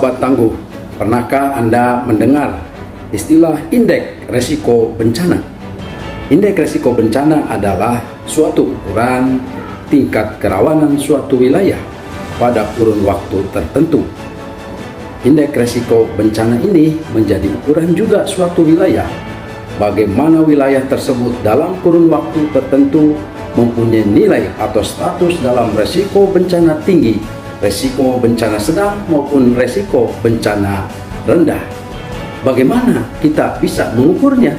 sahabat tangguh, pernahkah Anda mendengar istilah indeks resiko bencana? Indeks resiko bencana adalah suatu ukuran tingkat kerawanan suatu wilayah pada kurun waktu tertentu. Indeks resiko bencana ini menjadi ukuran juga suatu wilayah, bagaimana wilayah tersebut dalam kurun waktu tertentu mempunyai nilai atau status dalam resiko bencana tinggi, resiko bencana sedang maupun resiko bencana rendah. Bagaimana kita bisa mengukurnya?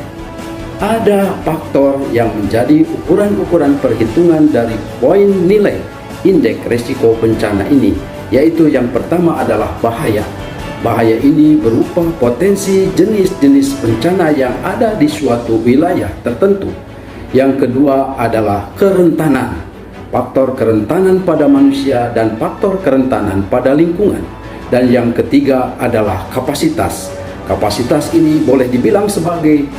Ada faktor yang menjadi ukuran-ukuran perhitungan dari poin nilai indeks resiko bencana ini, yaitu yang pertama adalah bahaya. Bahaya ini berupa potensi jenis-jenis bencana yang ada di suatu wilayah tertentu. Yang kedua adalah kerentanan, faktor kerentanan pada manusia dan faktor kerentanan pada lingkungan. Dan yang ketiga adalah kapasitas. Kapasitas ini boleh dibilang sebagai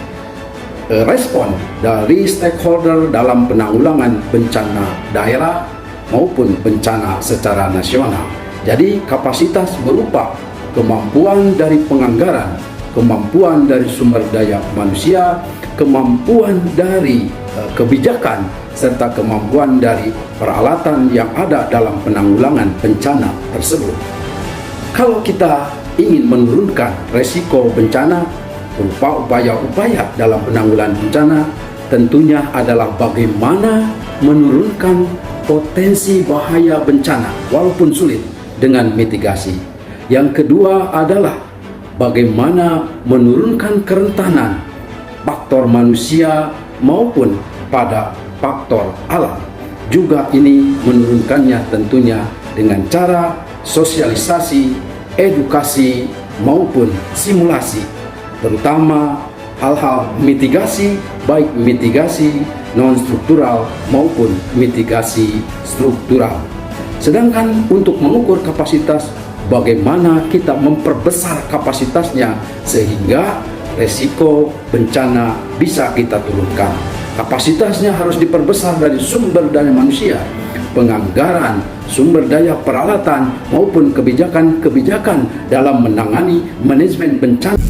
respon dari stakeholder dalam penanggulangan bencana daerah maupun bencana secara nasional. Jadi kapasitas berupa kemampuan dari penganggaran, kemampuan dari sumber daya manusia, kemampuan dari kebijakan, serta kemampuan dari peralatan yang ada dalam penanggulangan bencana tersebut. Kalau kita ingin menurunkan resiko bencana berupa upaya-upaya dalam penanggulangan bencana, tentunya adalah bagaimana menurunkan potensi bahaya bencana walaupun sulit dengan mitigasi. Yang kedua adalah bagaimana menurunkan kerentanan faktor manusia maupun pada faktor alam. Juga ini menurunkannya tentunya dengan cara sosialisasi, edukasi maupun simulasi, terutama hal-hal mitigasi, baik mitigasi non-struktural maupun mitigasi struktural. Sedangkan untuk mengukur kapasitas, bagaimana kita memperbesar kapasitasnya sehingga resiko bencana bisa kita turunkan. Kapasitasnya harus diperbesar dari sumber daya manusia, penganggaran, sumber daya peralatan maupun kebijakan-kebijakan dalam menangani manajemen bencana.